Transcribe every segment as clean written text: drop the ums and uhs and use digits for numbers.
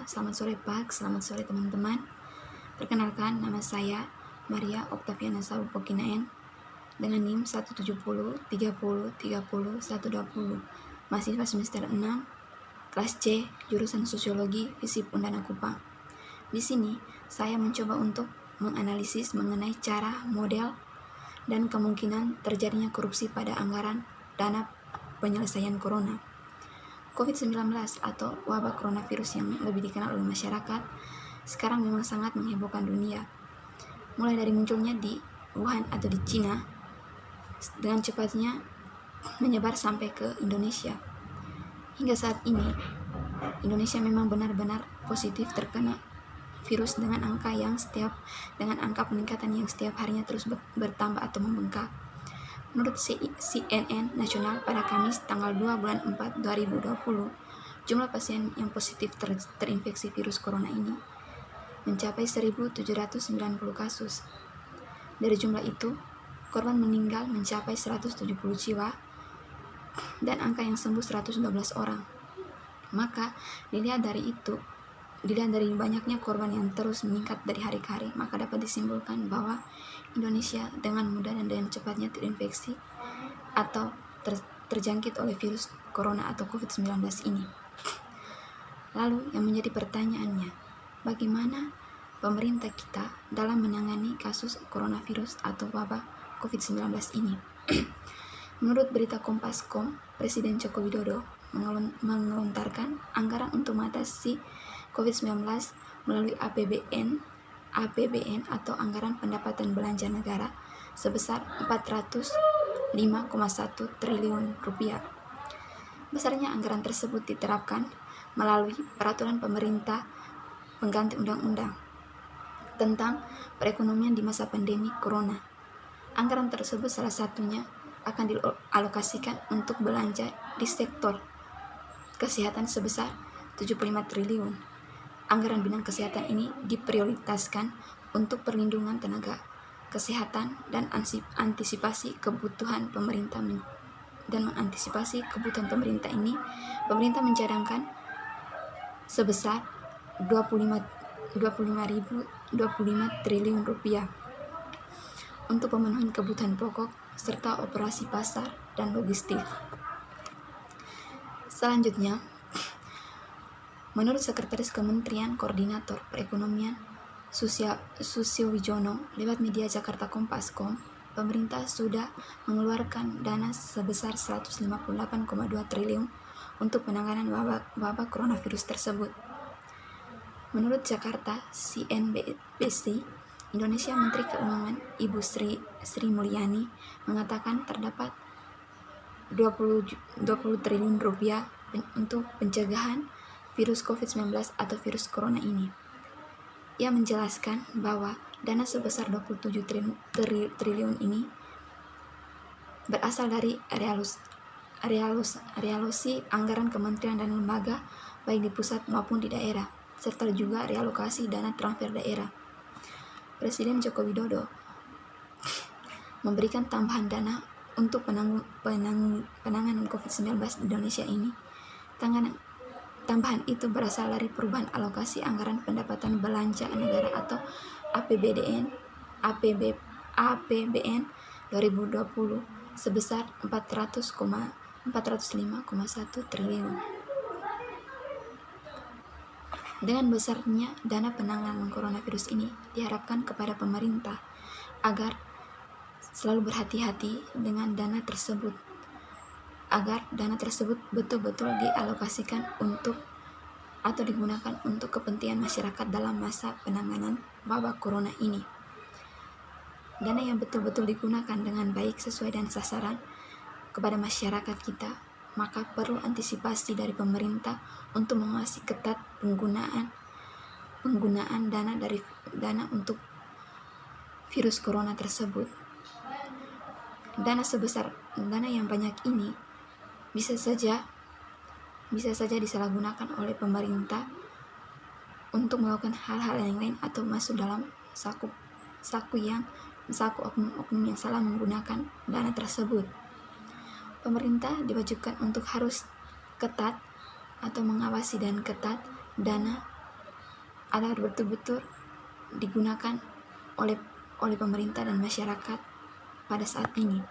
selamat sore Pak, selamat sore teman-teman. Perkenalkan, nama saya Maria Oktaviana Pokinaen dengan NIM 170303030 mahasiswa semester 6 kelas C jurusan Sosiologi FISIP Undana Kupang. Di sini saya mencoba untuk menganalisis mengenai cara, model, dan kemungkinan terjadinya korupsi pada anggaran dana penyelesaian corona. COVID-19 atau wabah coronavirus yang lebih dikenal oleh masyarakat sekarang memang sangat menghebohkan dunia. Mulai dari munculnya di Wuhan atau di Cina, dengan cepatnya menyebar sampai ke Indonesia. Hingga saat ini, Indonesia memang benar-benar positif terkena virus dengan angka peningkatan yang setiap harinya terus bertambah atau membengkak. Menurut CNN Nasional pada Kamis tanggal 2 bulan 4 2020, jumlah pasien yang positif terinfeksi virus corona ini mencapai 1.790 kasus. Dari jumlah itu, korban meninggal mencapai 170 jiwa dan angka yang sembuh 112 orang. Maka dilihat dari banyaknya korban yang terus meningkat dari hari ke hari, maka dapat disimpulkan bahwa Indonesia dengan mudah dan dengan cepatnya terinfeksi atau terjangkit oleh virus corona atau COVID-19 ini. Lalu yang menjadi pertanyaannya, bagaimana pemerintah kita dalam menangani kasus coronavirus atau wabah COVID-19 ini? Menurut berita Kompas.com, Presiden Joko Widodo mengelontarkan anggaran untuk mengatasi COVID-19 melalui APBN atau Anggaran Pendapatan Belanja Negara sebesar 405,1 triliun rupiah. Besarnya anggaran tersebut diterapkan melalui peraturan pemerintah pengganti undang-undang tentang perekonomian di masa pandemi corona. Anggaran tersebut salah satunya akan dialokasikan untuk belanja di sektor kesehatan sebesar 75 triliun. Anggaran bidang kesehatan ini diprioritaskan untuk perlindungan tenaga kesehatan dan antisipasi kebutuhan pemerintah ini, pemerintah mencadangkan sebesar 25 triliun rupiah untuk pemenuhan kebutuhan pokok serta operasi pasar dan logistik. Selanjutnya, menurut Sekretaris Kementerian Koordinator Perekonomian Susio Wijono lewat media Jakarta Kompas.com, pemerintah sudah mengeluarkan dana sebesar 158,2 triliun untuk penanganan wabah coronavirus tersebut. Menurut Jakarta CNBC, Indonesia Menteri Keuangan Ibu Sri Mulyani mengatakan terdapat 20 triliun rupiah untuk pencegahan virus COVID-19 atau virus corona ini. Ia menjelaskan bahwa dana sebesar 27 triliun ini berasal dari realokasi anggaran kementerian dan lembaga baik di pusat maupun di daerah, serta juga realokasi dana transfer daerah. Presiden Joko Widodo memberikan tambahan dana untuk penanganan COVID-19 di Indonesia ini. Tambahan itu berasal dari perubahan alokasi anggaran pendapatan belanja negara atau APBN 2020 sebesar 405,1 triliun. Dengan besarnya dana penanganan coronavirus ini, diharapkan kepada pemerintah agar selalu berhati-hati dengan dana tersebut, agar dana tersebut betul-betul dialokasikan atau digunakan untuk kepentingan masyarakat dalam masa penanganan wabah corona ini. Dana yang betul-betul digunakan dengan baik sesuai dan sasaran kepada masyarakat kita, maka perlu antisipasi dari pemerintah untuk mengawasi ketat penggunaan dana untuk virus corona tersebut. Dana yang banyak ini bisa saja disalahgunakan oleh pemerintah untuk melakukan hal-hal yang lain atau masuk dalam saku oknum yang salah menggunakan dana tersebut. Pemerintah diwajibkan untuk harus ketat atau mengawasi dan ketat dana agar betul-betul digunakan oleh pemerintah dan masyarakat pada saat ini.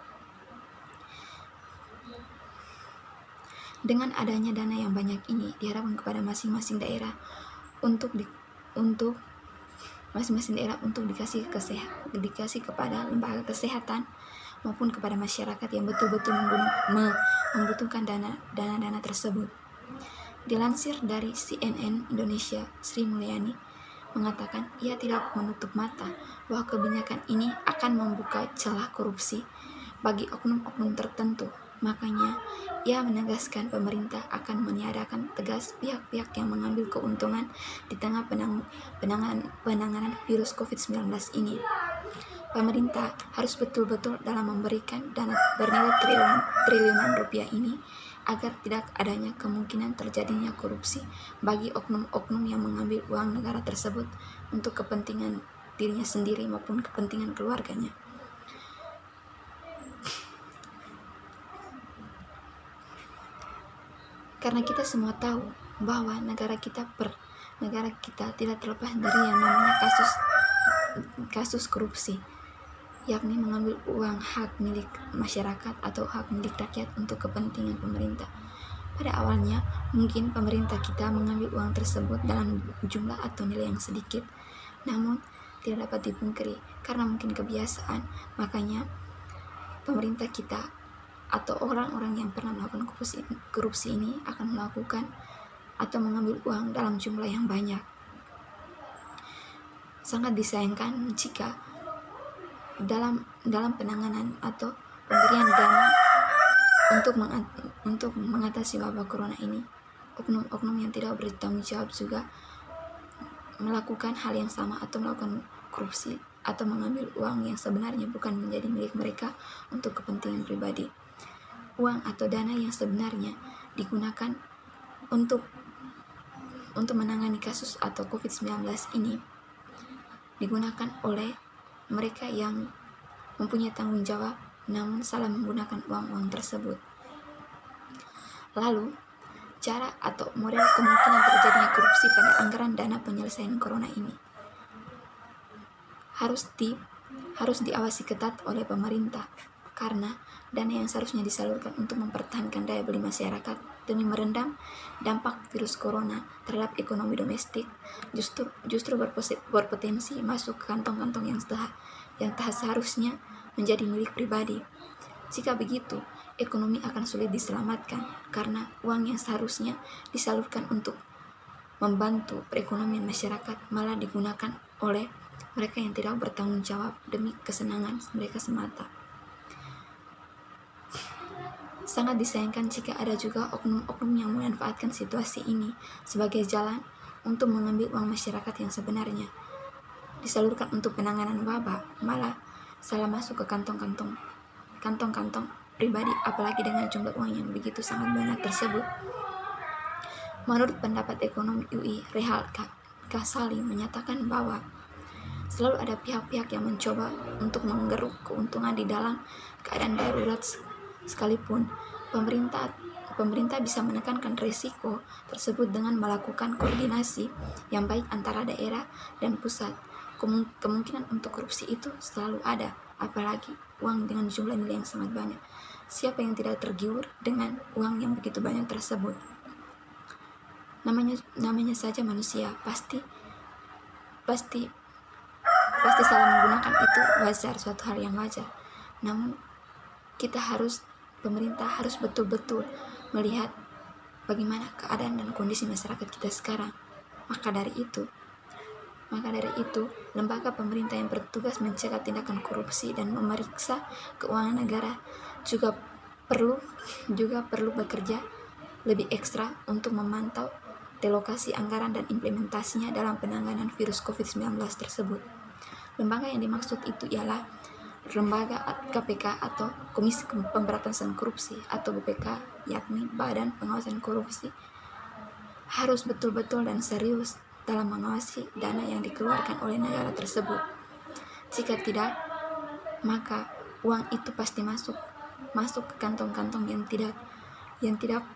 Dengan adanya dana yang banyak ini diharapkan kepada masing-masing daerah untuk dikasih kepada lembaga kesehatan maupun kepada masyarakat yang betul-betul membutuhkan dana tersebut. Dilansir dari CNN Indonesia, Sri Mulyani mengatakan ia tidak menutup mata bahwa kebijakan ini akan membuka celah korupsi bagi oknum-oknum tertentu. Makanya, ia menegaskan pemerintah akan meniadakan tegas pihak-pihak yang mengambil keuntungan di tengah penanganan virus COVID-19 ini. Pemerintah harus betul-betul dalam memberikan dana bernilai triliunan rupiah ini agar tidak adanya kemungkinan terjadinya korupsi bagi oknum-oknum yang mengambil uang negara tersebut untuk kepentingan dirinya sendiri maupun kepentingan keluarganya. Karena kita semua tahu bahwa negara kita tidak terlepas dari yang namanya kasus korupsi, yakni mengambil uang hak milik masyarakat atau hak milik rakyat untuk kepentingan pemerintah. Pada awalnya, mungkin pemerintah kita mengambil uang tersebut dalam jumlah atau nilai yang sedikit, namun tidak dapat dipungkiri karena mungkin kebiasaan, makanya pemerintah kita atau orang-orang yang pernah melakukan korupsi ini akan melakukan atau mengambil uang dalam jumlah yang banyak. Sangat disayangkan jika dalam penanganan atau pemberian dana untuk mengatasi wabah corona ini, oknum-oknum yang tidak bertanggung jawab juga melakukan hal yang sama atau melakukan korupsi atau mengambil uang yang sebenarnya bukan menjadi milik mereka untuk kepentingan pribadi. Uang atau dana yang sebenarnya digunakan untuk menangani kasus atau COVID-19 ini digunakan oleh mereka yang mempunyai tanggung jawab namun salah menggunakan uang-uang tersebut. Lalu, cara atau model kemungkinan terjadinya korupsi pada anggaran dana penyelesaian corona ini harus diawasi ketat oleh pemerintah, karena dana yang seharusnya disalurkan untuk mempertahankan daya beli masyarakat demi merendam dampak virus corona terhadap ekonomi domestik justru berpotensi masuk ke kantong-kantong yang tak seharusnya menjadi milik pribadi. Jika begitu, ekonomi akan sulit diselamatkan karena uang yang seharusnya disalurkan untuk membantu perekonomian masyarakat malah digunakan oleh mereka yang tidak bertanggung jawab demi kesenangan mereka semata. Sangat disayangkan jika ada juga oknum-oknum yang memanfaatkan situasi ini sebagai jalan untuk mengambil uang masyarakat yang sebenarnya disalurkan untuk penanganan wabah, malah salah masuk ke kantong-kantong pribadi, apalagi dengan jumlah uang yang begitu sangat banyak tersebut. Menurut pendapat ekonomi UI, Rehal Kasali menyatakan bahwa selalu ada pihak-pihak yang mencoba untuk menggeruk keuntungan di dalam keadaan darurat. Sekalipun pemerintah bisa menekankan risiko tersebut dengan melakukan koordinasi yang baik antara daerah dan pusat, kemungkinan untuk korupsi itu selalu ada, apalagi uang dengan jumlah nilai yang sangat banyak. Siapa yang tidak tergiur dengan uang yang begitu banyak tersebut? Namanya saja manusia, pasti salah menggunakan itu wajar, suatu hal yang wajar. Namun pemerintah harus betul-betul melihat bagaimana keadaan dan kondisi masyarakat kita sekarang. Maka dari itu, lembaga pemerintah yang bertugas mencegah tindakan korupsi dan memeriksa keuangan negara juga perlu bekerja lebih ekstra untuk memantau relokasi anggaran dan implementasinya dalam penanganan virus COVID-19 tersebut. Lembaga yang dimaksud itu ialah lembaga KPK atau Komisi Pemberantasan Korupsi atau BPK, yakni Badan Pengawasan Korupsi, harus betul-betul dan serius dalam mengawasi dana yang dikeluarkan oleh negara tersebut. Jika tidak, maka uang itu pasti masuk ke kantong-kantong yang tidak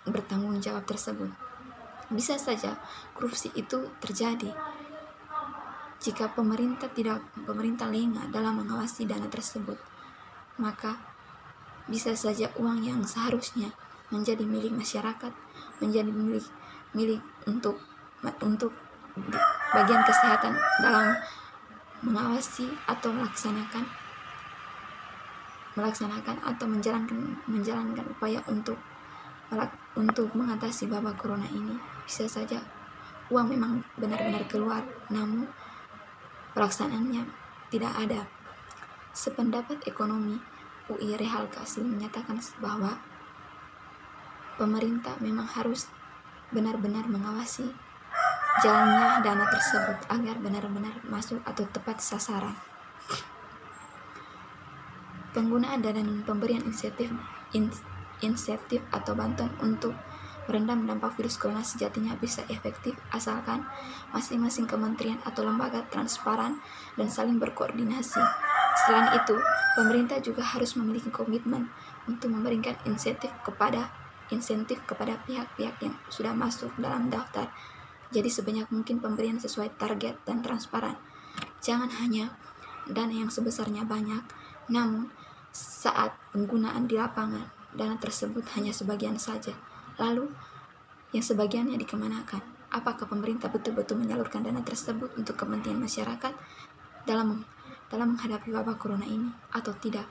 bertanggung jawab tersebut. Bisa saja korupsi itu terjadi jika pemerintah lengah dalam mengawasi dana tersebut, maka bisa saja uang yang seharusnya menjadi milik masyarakat menjadi milik untuk bagian kesehatan dalam mengawasi atau melaksanakan atau menjalankan upaya untuk mengatasi wabah corona ini. Bisa saja uang memang benar-benar keluar, namun pelaksanaannya tidak ada. Sependapat ekonomi UI Rehal Kasim menyatakan bahwa pemerintah memang harus benar-benar mengawasi jalannya dana tersebut agar benar-benar masuk atau tepat sasaran. Penggunaan dana dan pemberian insentif atau bantuan untuk merendam dampak virus corona sejatinya bisa efektif asalkan masing-masing kementerian atau lembaga transparan dan saling berkoordinasi. Selain itu, pemerintah juga harus memiliki komitmen untuk memberikan insentif kepada pihak-pihak yang sudah masuk dalam daftar. Jadi sebanyak mungkin pemberian sesuai target dan transparan. Jangan hanya dana yang sebesarnya banyak, namun saat penggunaan di lapangan, dana tersebut hanya sebagian saja. Lalu, yang sebagiannya dikemanakan? Apakah pemerintah betul-betul menyalurkan dana tersebut untuk kepentingan masyarakat dalam menghadapi wabah corona ini atau tidak?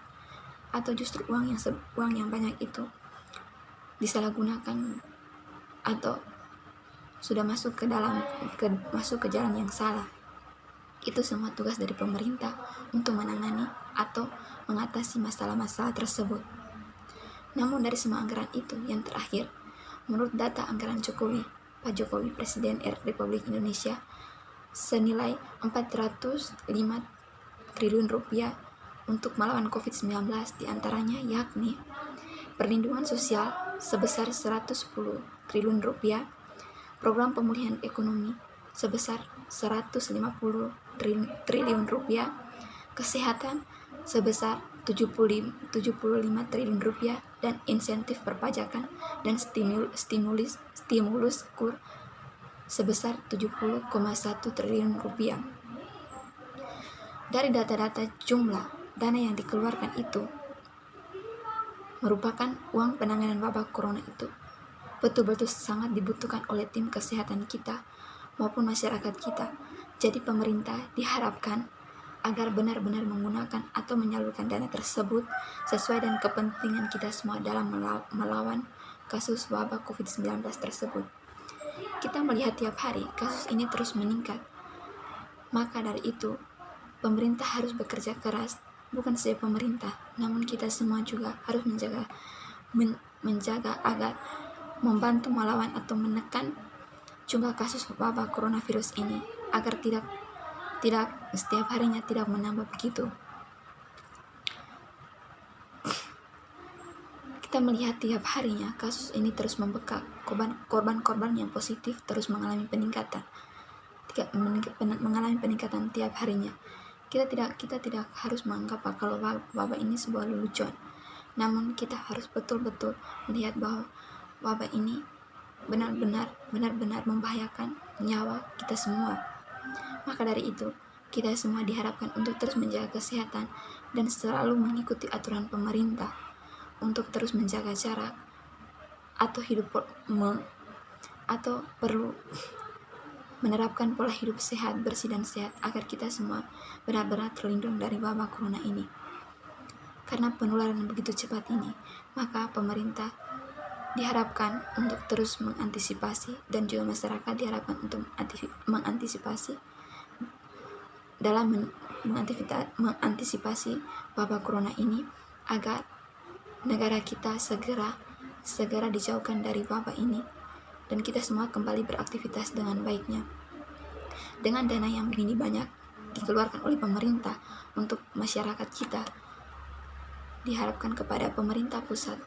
Atau justru uang yang banyak itu disalahgunakan atau sudah masuk ke jalan yang salah? Itu semua tugas dari pemerintah untuk menangani atau mengatasi masalah-masalah tersebut. Namun dari semua anggaran itu, yang terakhir, menurut data anggaran Pak Jokowi Presiden Republik Indonesia, senilai 405 triliun rupiah untuk melawan COVID-19, diantaranya yakni perlindungan sosial sebesar 110 triliun rupiah, program pemulihan ekonomi sebesar 150 triliun rupiah, kesehatan sebesar 75 triliun rupiah, dan insentif perpajakan dan stimulus kur sebesar 70,1 triliun rupiah. Dari data-data jumlah dana yang dikeluarkan itu merupakan uang penanganan wabah corona itu betul-betul sangat dibutuhkan oleh tim kesehatan kita maupun masyarakat kita. Jadi pemerintah diharapkan agar benar-benar menggunakan atau menyalurkan dana tersebut sesuai dengan kepentingan kita semua dalam melawan kasus wabah COVID-19 tersebut. Kita melihat tiap hari kasus ini terus meningkat. Maka dari itu, pemerintah harus bekerja keras. Bukan saja pemerintah, namun kita semua juga harus menjaga agar membantu melawan atau menekan jumlah kasus wabah coronavirus ini agar tidak setiap harinya tidak menambah begitu. Kita melihat tiap harinya kasus ini terus membekak. Korban-korban yang positif terus mengalami peningkatan tiap harinya. Kita tidak harus menganggap kalau wabah ini sebuah lelucon. Namun kita harus betul-betul melihat bahwa wabah ini benar-benar membahayakan nyawa kita semua. Maka dari itu, kita semua diharapkan untuk terus menjaga kesehatan dan selalu mengikuti aturan pemerintah untuk terus menjaga jarak atau perlu menerapkan pola hidup sehat, bersih dan sehat agar kita semua benar-benar terlindung dari wabah corona ini. Karena penularan begitu cepat ini, maka pemerintah diharapkan untuk terus mengantisipasi dan juga masyarakat diharapkan untuk mengantisipasi dalam mengantisipasi wabah corona ini agar negara kita segera dijauhkan dari wabah ini dan kita semua kembali beraktivitas dengan baiknya. Dengan dana yang begini banyak dikeluarkan oleh pemerintah untuk masyarakat kita, diharapkan kepada pemerintah pusat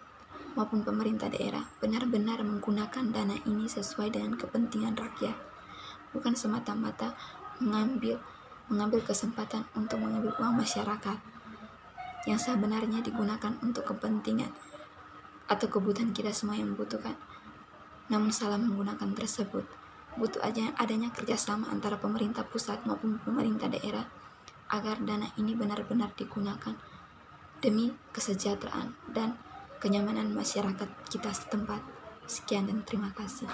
maupun pemerintah daerah benar-benar menggunakan dana ini sesuai dengan kepentingan rakyat, bukan semata-mata mengambil kesempatan untuk mengambil uang masyarakat yang sebenarnya digunakan untuk kepentingan atau kebutuhan kita semua yang membutuhkan. Namun salah menggunakan tersebut. Butuh adanya kerjasama antara pemerintah pusat maupun pemerintah daerah agar dana ini benar-benar digunakan demi kesejahteraan dan kenyamanan masyarakat kita setempat. Sekian dan terima kasih.